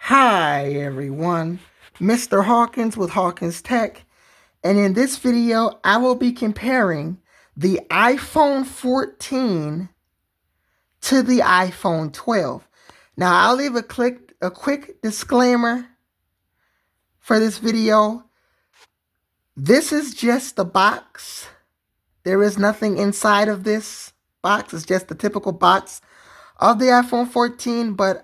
Hi everyone, Mr. Hawkins with Hawkins Tech, and in this video I will be comparing the iPhone 14 to the iPhone 12. Now I'll leave a quick disclaimer for this video. This is just the box. There is nothing inside of this box. It's just the typical box of the iPhone 14, but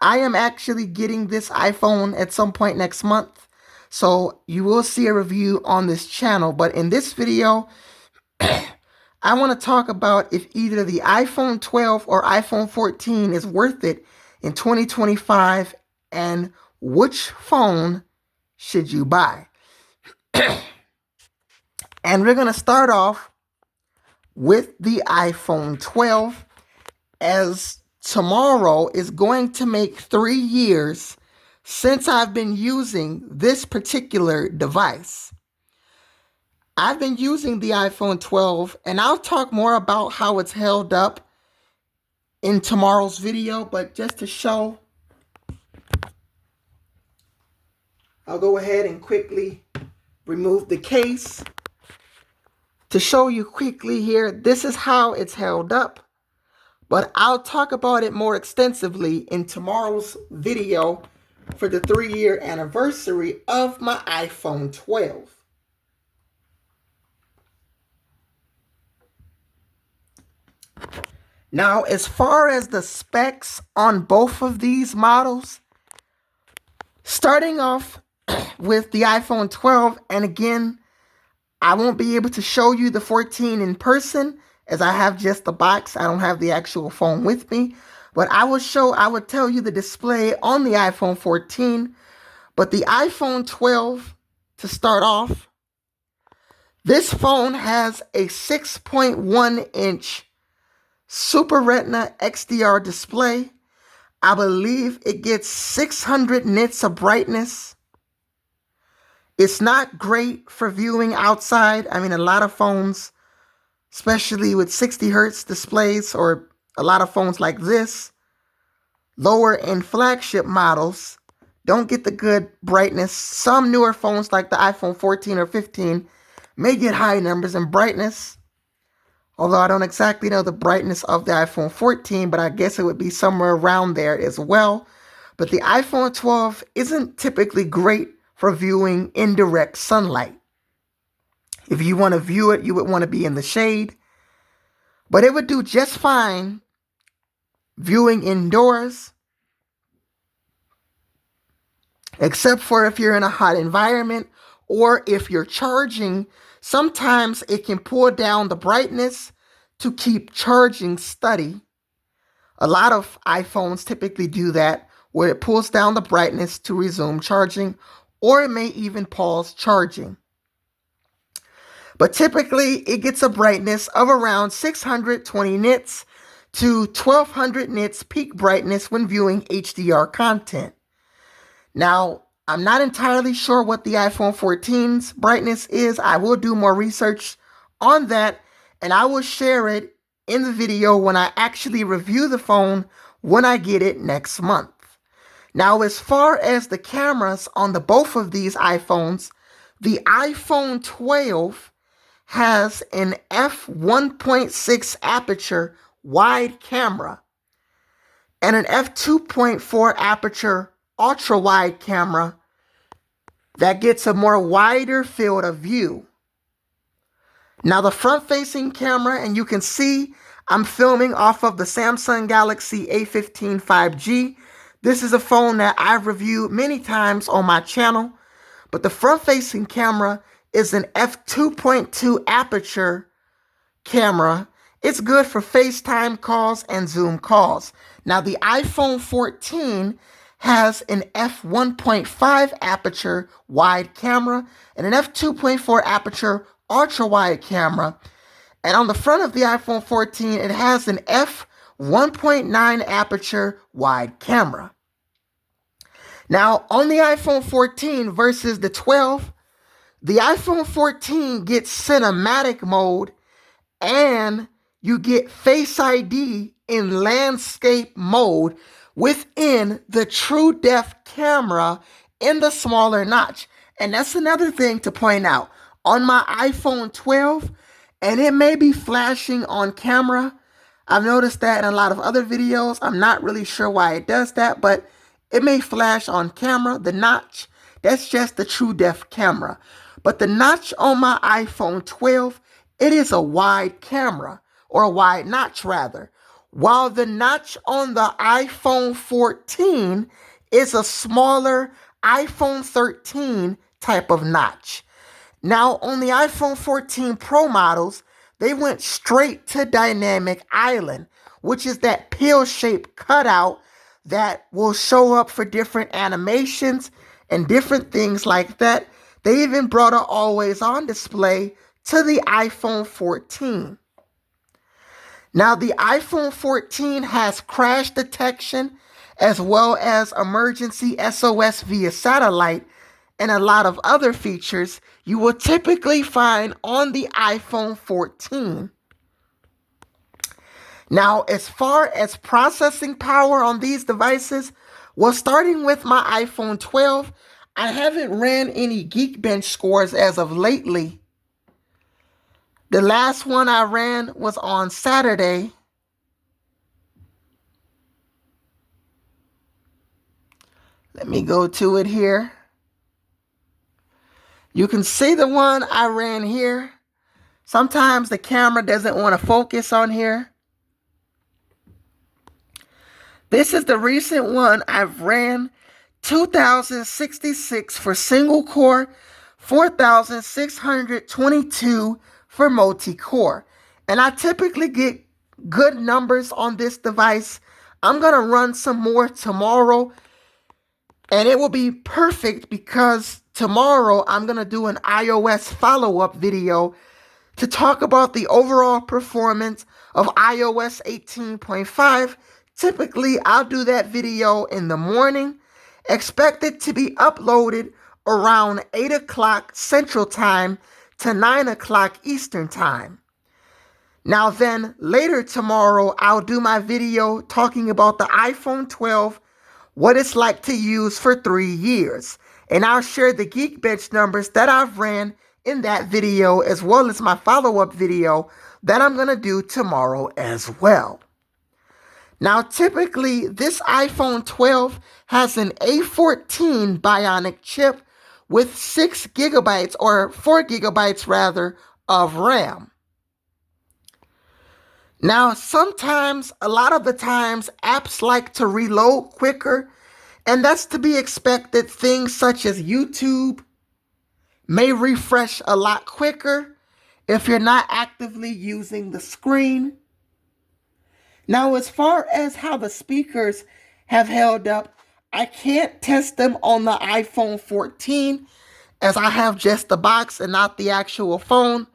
I am actually getting this iPhone at some point next month. So you will see a review on this channel. But in this video, I want to talk about if either the iPhone 12 or iPhone 14 is worth it in 2025 and which phone should you buy. And we're going to start off with the iPhone 12, as tomorrow is going to make 3 years since I've been using this particular device. I've been using the iPhone 12, and I'll talk more about how it's held up in tomorrow's video, but just to show, I'll go ahead and quickly remove the case. To show you quickly here, this is how it's held up. But I'll talk about it more extensively in tomorrow's video for the 3-year anniversary of my iPhone 12. Now, as far as the specs on both of these models, starting off with the iPhone 12, and again, I won't be able to show you the 14 in person as I have just the box. I don't have the actual phone with me, but I would tell you the display on the iPhone 14. But the iPhone 12, to start off, this phone has a 6.1-inch Super Retina XDR display. I believe it gets 600 nits of brightness. It's not great for viewing outside. I mean, a lot of phones, especially with 60 hertz displays, or a lot of phones like this, lower end flagship models, don't get the good brightness. Some newer phones like the iPhone 14 or 15 may get high numbers in brightness, although I don't exactly know the brightness of the iPhone 14, but I guess it would be somewhere around there as well. But the iPhone 12 isn't typically great for viewing indirect sunlight. If you want to view it, you would want to be in the shade. But it would do just fine viewing indoors, except for if you're in a hot environment or if you're charging. Sometimes it can pull down the brightness to keep charging steady. A lot of iPhones typically do that, where it pulls down the brightness to resume charging, or it may even pause charging. But typically, it gets a brightness of around 620 nits to 1200 nits peak brightness when viewing HDR content. Now, I'm not entirely sure what the iPhone 14's brightness is. I will do more research on that, and I will share it in the video when I actually review the phone when I get it next month. Now, as far as the cameras on both of these iPhones, the iPhone 12 has an f1.6 aperture wide camera and an f2.4 aperture ultra wide camera that gets a more wider field of view. Now, the front facing camera, and you can see I'm filming off of the Samsung Galaxy A15 5G. This is a phone that I've reviewed many times on my channel, but the front-facing camera is an f2.2 aperture camera. It's good for FaceTime calls and Zoom calls. Now, the iPhone 14 has an f1.5 aperture wide camera and an f2.4 aperture ultra-wide camera. And on the front of the iPhone 14, it has an f1.9 aperture wide camera. Now, on the iPhone 14 versus the 12, the iPhone 14 gets cinematic mode, and you get Face ID in landscape mode, within the true depth camera in the smaller notch. And that's another thing to point out. On my iPhone 12, and it may be flashing on camera. I've noticed that in a lot of other videos. I'm not really sure why it does that, but it may flash on camera. The notch, that's just the true depth camera. But the notch on my iPhone 12, it is a wide camera, or a wide notch rather. While the notch on the iPhone 14 is a smaller iPhone 13 type of notch. Now, on the iPhone 14 Pro models, they went straight to dynamic island, which is that pill-shaped cutout that will show up for different animations and different things like that. They even brought an always-on display to the iPhone 14. Now, the iPhone 14 has crash detection as well as emergency SOS via satellite and a lot of other features you will typically find on the iPhone 14. Now, as far as processing power on these devices, well, starting with my iPhone 12, I haven't ran any Geekbench scores as of lately. The last one I ran was on Saturday. Let me go to it here. You can see the one I ran here. Sometimes the camera doesn't want to focus on here. This is the recent one I've ran. 2066 for single core, 4622 for multi-core. And I typically get good numbers on this device. I'm going to run some more tomorrow. And it will be perfect because tomorrow I'm going to do an iOS follow-up video to talk about the overall performance of iOS 18.5. Typically, I'll do that video in the morning. Expect it to be uploaded around 8 o'clock Central Time to 9 o'clock Eastern Time. Now then, later tomorrow, I'll do my video talking about the iPhone 12, what it's like to use for 3 years. And I'll share the Geekbench numbers that I've ran in that video, as well as my follow-up video that I'm going to do tomorrow as well. Now, typically, this iPhone 12 has an A14 Bionic chip with 6 gigabytes, or 4 gigabytes rather, of RAM. Now, sometimes, a lot of the times, apps like to reload quicker, and that's to be expected. Things such as YouTube may refresh a lot quicker if you're not actively using the screen. Now, as far as how the speakers have held up, I can't test them on the iPhone 14 as I have just the box and not the actual phone.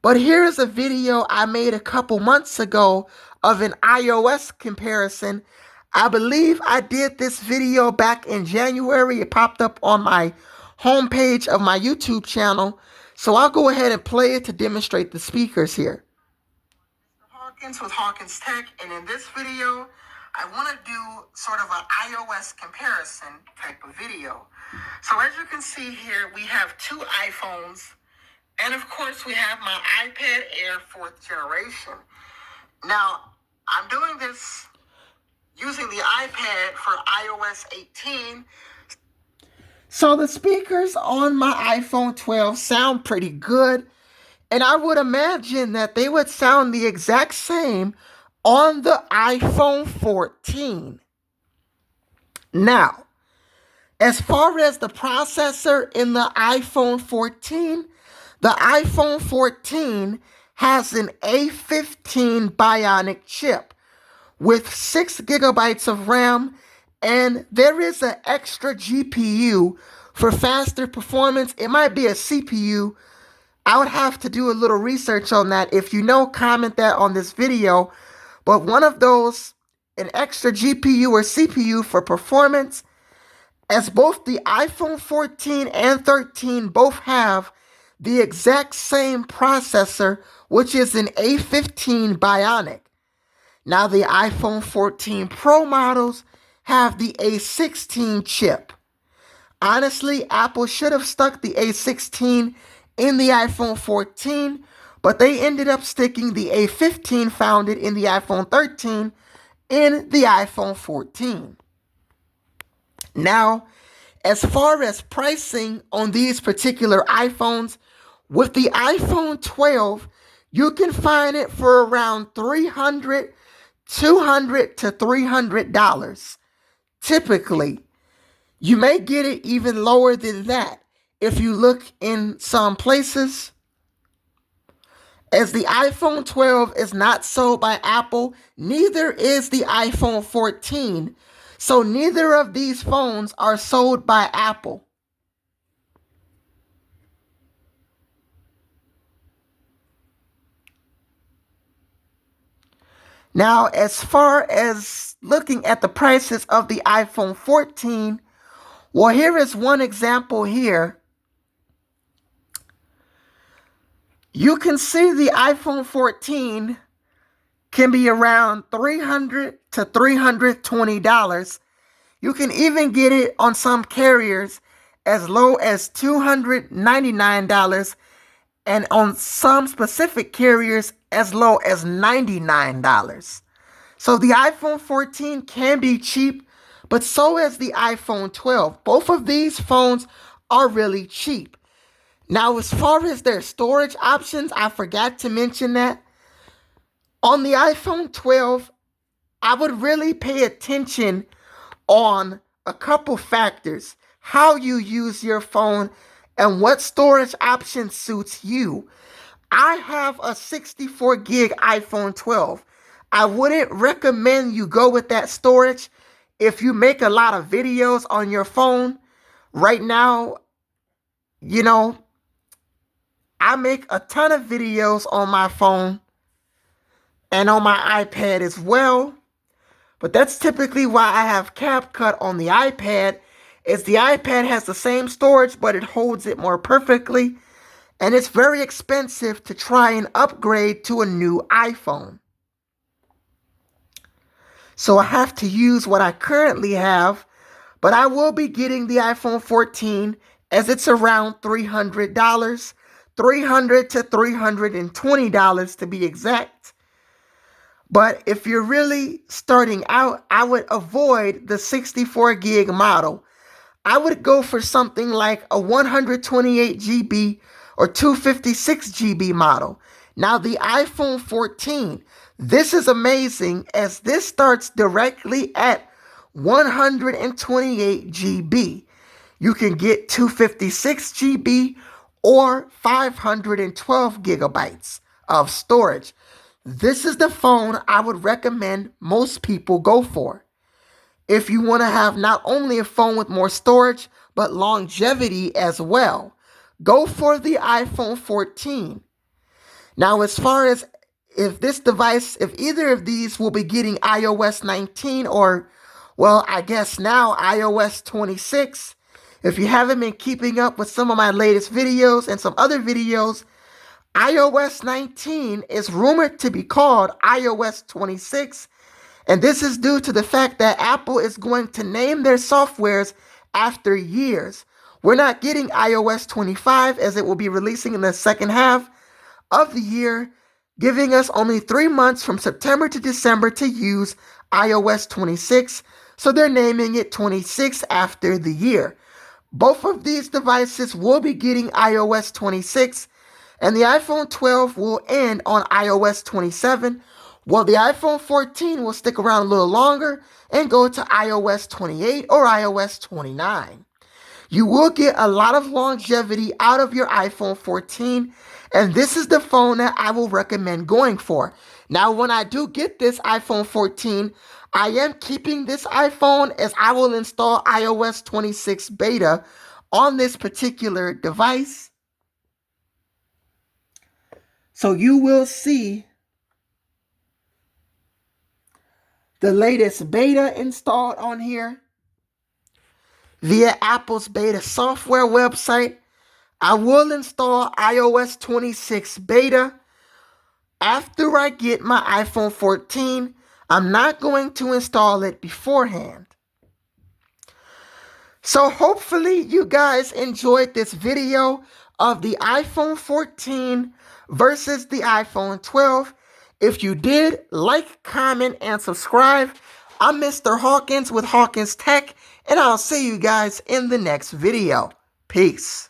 But here's a video I made a couple months ago of an iOS comparison. I believe I did this video back in January. It popped up on my homepage of my YouTube channel. So I'll go ahead and play it to demonstrate the speakers here. Hawkins with Hawkins Tech, and in this video, I want to do sort of an iOS comparison type of video. So as you can see here, we have 2 iPhones, and of course we have my iPad Air 4th generation. Now, I'm doing this using the iPad for iOS 18. So the speakers on my iPhone 12 sound pretty good. And I would imagine that they would sound the exact same on the iPhone 14. Now, as far as the processor in the iPhone 14, the iPhone 14 has an A15 Bionic chip with 6 gigabytes of RAM, and there is an extra GPU for faster performance. It might be a CPU. I would have to do a little research on that. If you know, comment that on this video. But one of those, an extra GPU or CPU for performance, as both the iPhone 14 and 13 both have the exact same processor, which is an A15 Bionic. Now, the iPhone 14 Pro models, have the A16 chip. Honestly, Apple should have stuck the A16 in the iPhone 14, but they ended up sticking the A15 found in the iPhone 13 in the iPhone 14. Now, as far as pricing on these particular iPhones, with the iPhone 12, you can find it for around $300, $200 to $300. Typically, you may get it even lower than that if you look in some places. As the iPhone 12 is not sold by Apple, neither is the iPhone 14. So neither of these phones are sold by Apple. Now, as far as looking at the prices of the iPhone 14, well, here is one example here. You can see the iPhone 14 can be around $300 to $320. You can even get it on some carriers as low as $299 and on some specific carriers as low as $99. So the iPhone 14 can be cheap, but so is the iPhone 12. Both of these phones are really cheap. Now, as far as their storage options, I forgot to mention that. On the iPhone 12, I would really pay attention on a couple factors: how you use your phone and what storage option suits you. I have a 64 gig iPhone 12. I wouldn't recommend you go with that storage if you make a lot of videos on your phone. Right now, you know, I make a ton of videos on my phone and on my iPad as well. But that's typically why I have CapCut on the iPad, is the iPad has the same storage, but it holds it more perfectly. And it's very expensive to try and upgrade to a new iPhone. So I have to use what I currently have, but I will be getting the iPhone 14 as it's around $300, $300 to $320 to be exact. But if you're really starting out, I would avoid the 64 gig model. I would go for something like a 128 GB or 256 GB model. Now the iPhone 14, this is amazing as this starts directly at 128 GB. You can get 256 GB or 512 gigabytes of storage. This is the phone I would recommend most people go for. If you want to have not only a phone with more storage, but longevity as well, go for the iPhone 14. Now, as far as if either of these will be getting iOS 19 or, well, I guess now iOS 26, if you haven't been keeping up with some of my latest videos and some other videos, iOS 19 is rumored to be called iOS 26, and this is due to the fact that Apple is going to name their softwares after years. We're not getting iOS 25 as it will be releasing in the second half of the year, giving us only 3 months from September to December to use iOS 26, so they're naming it 26 after the year. Both of these devices will be getting iOS 26, and the iPhone 12 will end on iOS 27, while the iPhone 14 will stick around a little longer and go to iOS 28 or iOS 29. You will get a lot of longevity out of your iPhone 14, and this is the phone that I will recommend going for. Now, when I do get this iPhone 14, I am keeping this iPhone as I will install iOS 26 beta on this particular device. So you will see the latest beta installed on here via Apple's beta software website. I will install iOS 26 beta after I get my iPhone 14. I'm not going to install it beforehand. So hopefully you guys enjoyed this video of the iPhone 14 versus the iPhone 12. If you did, like, comment, and subscribe. I'm Mr. Hawkins with Hawkins Tech, and I'll see you guys in the next video. Peace.